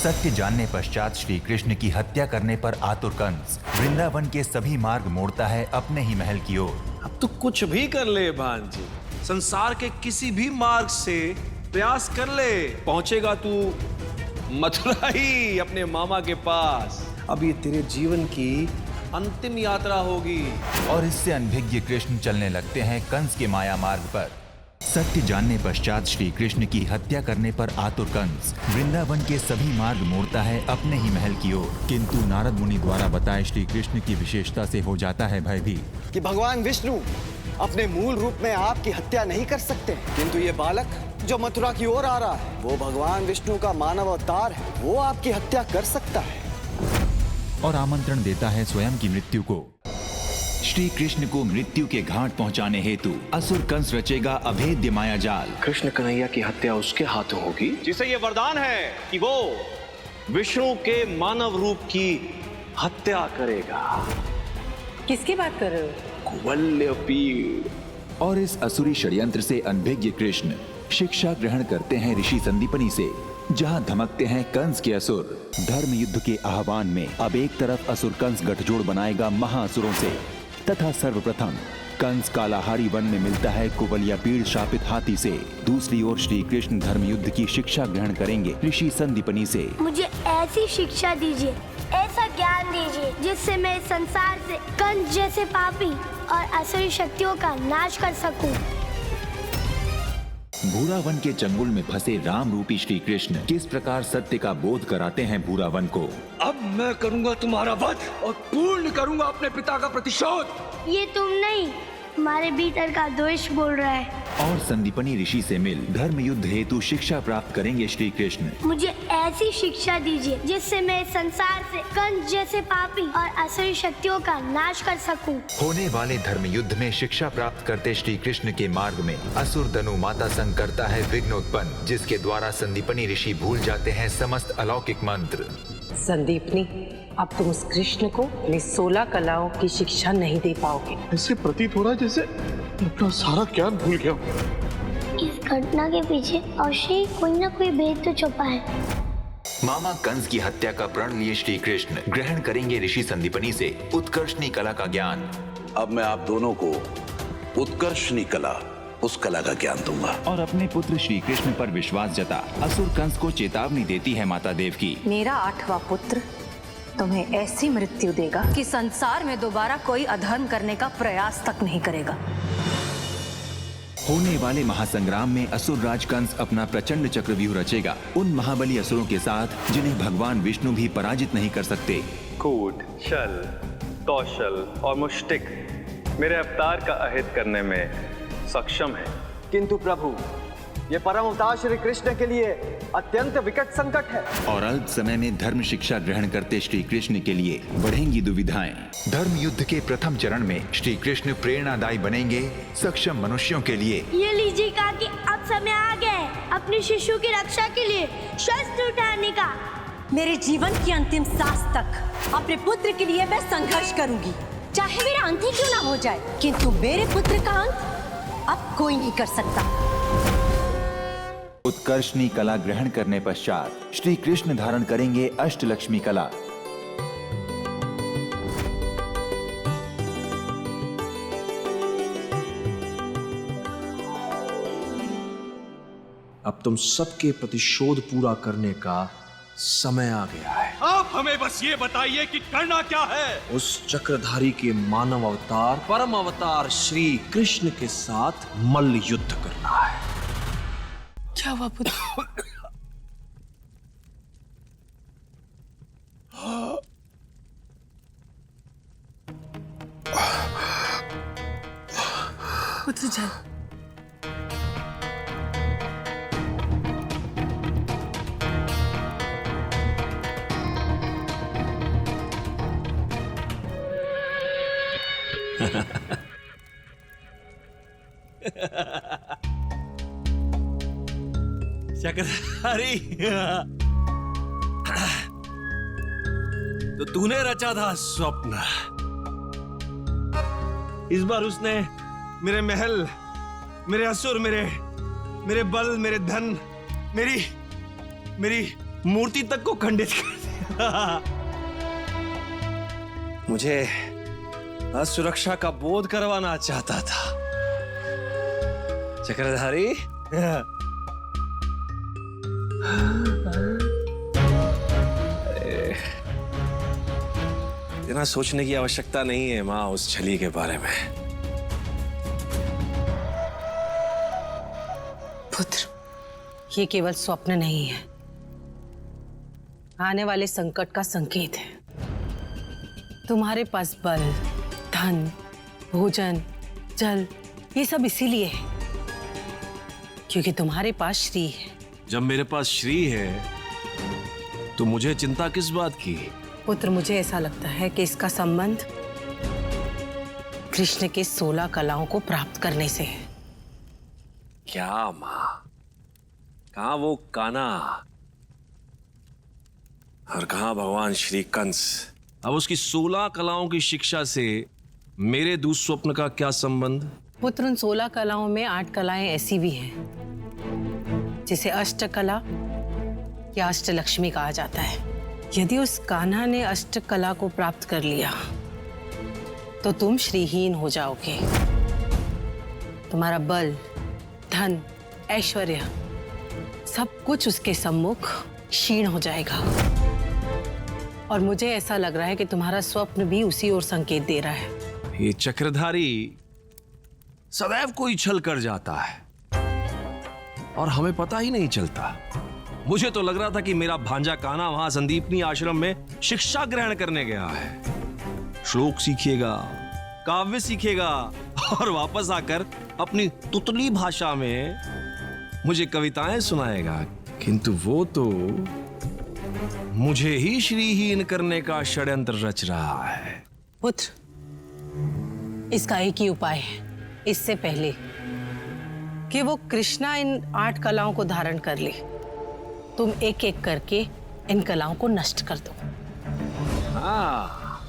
सत्य जानने पश्चात श्री कृष्ण की हत्या करने पर आतुर कंस वृंदावन के सभी मार्ग मोड़ता है अपने ही महल की ओर। अब तू कुछ भी कर ले भांजी, संसार के किसी भी मार्ग से प्रयास कर ले, पहुंचेगा तू मथुरा ही अपने मामा के पास। अब ये तेरे जीवन की अंतिम यात्रा होगी। और इससे अनभिज्ञ कृष्ण चलने लगते हैं कंस के माया मार्ग पर। सत्य जानने पश्चात श्री कृष्ण की हत्या करने पर आतुर कंस वृंदावन के सभी मार्ग मोड़ता है अपने ही महल की ओर। किंतु नारद मुनि द्वारा बताए श्री कृष्ण की विशेषता से हो जाता है भयभीत कि भगवान विष्णु अपने मूल रूप में आपकी हत्या नहीं कर सकते, किंतु ये बालक जो मथुरा की ओर आ रहा है वो भगवान विष्णु का मानव अवतार है, वो आपकी हत्या कर सकता है। और आमंत्रण देता है स्वयं की मृत्यु को। श्री कृष्ण को मृत्यु के घाट पहुंचाने हेतु असुर कंस रचेगा अभेद्य माया जाल। कृष्ण कन्हैया की हत्या उसके हाथों होगी जिसे ये वरदान है कि वो विष्णु के मानव रूप की हत्या करेगा। किसकी बात कर रहे हो? कुवल्यपीड़। और इस असुरी षड्यंत्र से अनभिज्ञ कृष्ण शिक्षा ग्रहण करते हैं ऋषि संदीपनी से, जहां धमकते हैं कंस के असुर। धर्म युद्ध के आह्वान में अब एक तरफ असुर कंस गठजोड़ बनाएगा महाअसुरों से, तथा सर्वप्रथम कंस कालाहारी वन में मिलता है कुवलयापीड़ शापित हाथी से। दूसरी ओर श्री कृष्ण धर्म युद्ध की शिक्षा ग्रहण करेंगे ऋषि संदीपनी से। मुझे ऐसी शिक्षा दीजिए, ऐसा ज्ञान दीजिए जिससे मैं इस संसार से कंस जैसे पापी और असुरी शक्तियों का नाश कर सकूं। भूरा वन के चंगुल में फंसे राम रूपी श्री कृष्ण किस प्रकार सत्य का बोध कराते हैं भूरा वन को। अब मैं करूंगा तुम्हारा वध और पूर्ण करूंगा अपने पिता का प्रतिशोध। ये तुम नहीं, हमारे भीतर का द्वेष बोल रहा है। और संदीपनी ऋषि से मिल धर्म युद्ध हेतु शिक्षा प्राप्त करेंगे श्री कृष्ण। मुझे ऐसी शिक्षा दीजिए जिससे मैं इस संसार से कंस जैसे पापी और असुरी शक्तियों का नाश कर सकूं। होने वाले धर्म युद्ध में शिक्षा प्राप्त करते श्री कृष्ण के मार्ग में असुर धनु माता संग करता है विघ्नोत्पन्न, जिसके द्वारा संदीपनी ऋषि भूल जाते हैं समस्त अलौकिक मंत्र। संदीपनी, अब तुम उस कृष्ण को अपनी 16 कलाओं की शिक्षा नहीं दे पाओगे। ऐसे प्रतीत हो रहा है जैसे अपना सारा ज्ञान भूल गया। इस घटना के पीछे अवश्य ही कोई न कोई भेद तो छुपा है। मामा कंस की हत्या का प्रण लिए श्री कृष्ण ग्रहण करेंगे ऋषि संदीपनी से उत्कर्षणी कला का ज्ञान। अब मैं आप दोनों को उत्कर्षणी कला, उस कला का ज्ञान दूंगा। और अपने पुत्र श्री कृष्ण पर विश्वास जता असुर कंस को चेतावनी देती है माता देव की। मेरा 8वां पुत्र तुम्हें ऐसी मृत्यु देगा कि संसार में दोबारा कोई अधर्म करने का प्रयास तक नहीं करेगा। होने वाले महासंग्राम में असुर राज कंस अपना प्रचंड चक्रव्यूह रचेगा उन महाबली असुरों के साथ जिन्हें भगवान विष्णु भी पराजित नहीं कर सकते। कूट, छल, कौशल और मुष्टिक मेरे अवतार का अहित करने में सक्षम है। किंतु प्रभु, ये परम अवतार श्री कृष्ण के लिए अत्यंत विकट संकट है। और अल्प समय में धर्म शिक्षा ग्रहण करते श्री कृष्ण के लिए बढ़ेंगी दुविधाएं। धर्म युद्ध के प्रथम चरण में श्री कृष्ण प्रेरणादायी बनेंगे सक्षम मनुष्यों के लिए। ये लीजिए कहा कि अब समय आ गया है अपने शिशु की रक्षा के लिए शस्त्र उठाने का। मेरे जीवन की अंतिम सांस तक अपने पुत्र के लिए मैं संघर्ष करूंगी, चाहे मेरा अंत ही क्यों ना हो जाए, किंतु मेरे पुत्र का अंत अब कोई नहीं कर सकता। उत्कर्षणी कला ग्रहण करने पश्चात श्री कृष्ण धारण करेंगे अष्टलक्ष्मी कला। अब तुम सबके प्रतिशोध पूरा करने का समय आ गया है। आप हमें बस ये बताइए कि करना क्या है। उस चक्रधारी के मानव अवतार परम अवतार श्री कृष्ण के साथ मल्ल युद्ध करना है। क्या हुआ पुत्र? पुत्र जल। चक्रधारी, तो तूने रचा था स्वप्न। इस बार उसने मेरे महल, मेरे असुर, मेरे बल, मेरे धन, मेरी मूर्ति तक को खंडित कर दिया। मुझे असुरक्षा का बोध करवाना चाहता था चक्रधारी। इतना सोचने की आवश्यकता नहीं है मां उस छली के बारे में। पुत्र, ये केवल स्वप्न नहीं है, आने वाले संकट का संकेत है। तुम्हारे पास बल, धन, भोजन, जल, ये सब इसीलिए है क्योंकि तुम्हारे पास श्री है। जब मेरे पास श्री है तो मुझे चिंता किस बात की? पुत्र, मुझे ऐसा लगता है कि इसका संबंध कृष्ण के 16 कलाओं को प्राप्त करने से है। क्या मां? कहां वो कान्हा और कहां भगवान श्री कंस? अब उसकी 16 कलाओं की शिक्षा से मेरे दुस्वप्न का क्या संबंध? पुत्र, उन 16 कलाओं में 8 कलाएं ऐसी भी हैं जिसे अष्टकला या अष्टलक्ष्मी कहा जाता है। यदि उस कान्हा ने अष्टकला को प्राप्त कर लिया तो तुम श्रीहीन हो जाओगे। तुम्हारा बल, धन, ऐश्वर्य सब कुछ उसके सम्मुख क्षीण हो जाएगा। और मुझे ऐसा लग रहा है कि तुम्हारा स्वप्न भी उसी ओर संकेत दे रहा है। ये चक्रधारी सदैव कोई छल कर जाता है और हमें पता ही नहीं चलता। मुझे तो लग रहा था कि मेरा भांजा कान्हा वहां संदीपनी आश्रम में शिक्षा ग्रहण करने गया है। श्लोक सीखेगा, काव्य सीखेगा और वापस आकर अपनी तुतली भाषा में मुझे कविताएं सुनाएगा। किंतु वो तो मुझे ही श्रीहीन करने का षड्यंत्र रच रहा है। पुत्र, इसका एक ही उपाय है। इससे पहले कि वो कृष्णा इन 8 कलाओं को धारण कर ले, तुम एक एक करके इन कलाओं को नष्ट कर दो। हाँ,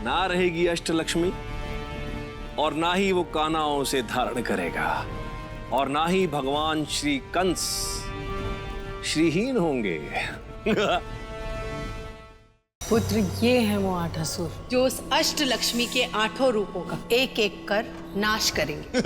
ना रहेगी अष्टलक्ष्मी और ना ही वो कान्हाओं से धारण करेगा और ना ही भगवान श्री कंस श्रीहीन होंगे। पुत्र, ये है वो 8 असुर जो उस अष्टलक्ष्मी के 8 रूपों का एक एक कर नाश करेंगे।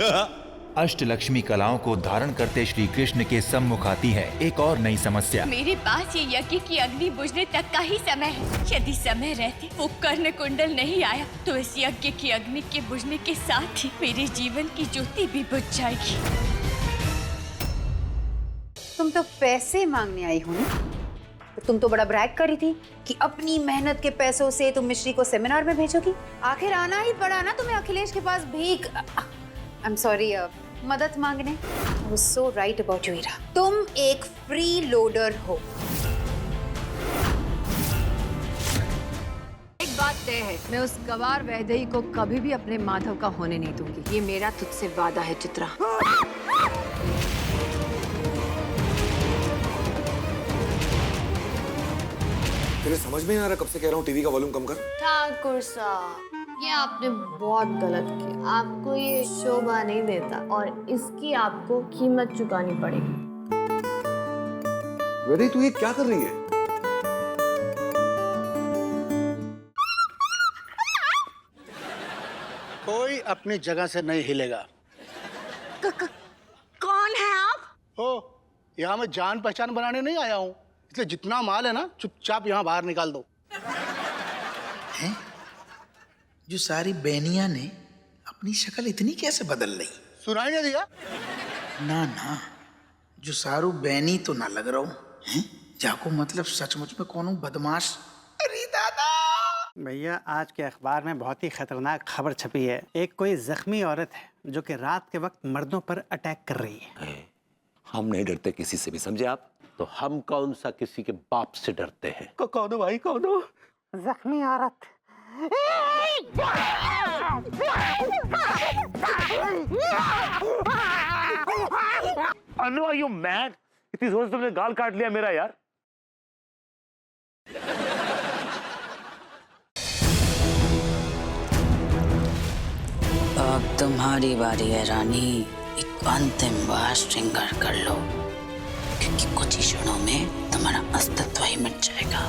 अष्टलक्ष्मी कलाओं को धारण करते श्री कृष्ण के सम्मुख आती है एक और नई समस्या। मेरे पास ये यज्ञ की अग्नि बुझने तक का ही समय है। यदि समय रहते वो कर्ण कुंडल नहीं आया तो इस यज्ञ की अग्नि के बुझने के साथ ही मेरे जीवन की ज्योति भी बुझ जाएगी। तुम तो पैसे मांगने आई हो ना? तुम तो बड़ा ब्रैग करी थी कि अपनी मेहनत के पैसों से तुम मिश्री को सेमिनार में भेजोगी। आखिर आना ही पड़ा ना तुम्हें अखिलेश के पास भीख। आई एम सॉरी, मदद मांगने। I was so right about you Heera. तुम एक फ्री लोडर हो। एक बात तय है, मैं उस गवार वैदेही को कभी भी अपने माधव का होने नहीं दूंगी। ये मेरा तुझसे वादा है चित्रा। तेरे समझ में नहीं आ रहा, कब से कह रहा हूँ टीवी का वॉल्यूम कम कर। ठाकुर साहब, ये आपने बहुत गलत किया। आपको ये शोभा नहीं देता और इसकी आपको कीमत चुकानी पड़ेगी। वैदेही, तू ये क्या कर रही है? कोई अपनी जगह से नहीं हिलेगा। कौन है आप? हो, यहाँ मैं जान पहचान बनाने नहीं आया हूँ, इसलिए जितना माल है ना चुपचाप यहाँ बाहर निकाल दो। हैं? जो सारी बहनियां ने अपनी शक्ल इतनी कैसे बदल ली? सुनाई नहीं दिया? ना ना, जो सारू बहनी तो ना लग रहा हूँ हैं? जाको मतलब सचमुच में कौन हूँ बदमाश। अरे दादा भैया, आज के अखबार में बहुत ही खतरनाक खबर छपी है। एक कोई जख्मी औरत है जो कि रात के वक्त मर्दों पर अटैक कर रही है। हम नहीं डरते किसी से भी, समझे आप? तो हम कौन सा किसी के बाप से डरते हैं? कौन हो भाई, कौन हो? जख्मी औरत। अनु, आर यू मैड? इतनी जोर से तुमने गाल काट लिया मेरा यार। अब तुम्हारी बारी है रानी, एक अंतिम बार श्रृंगार कर लो कि कुछ ही क्षणों में तुम्हारा अस्तित्व ही मिट जाएगा।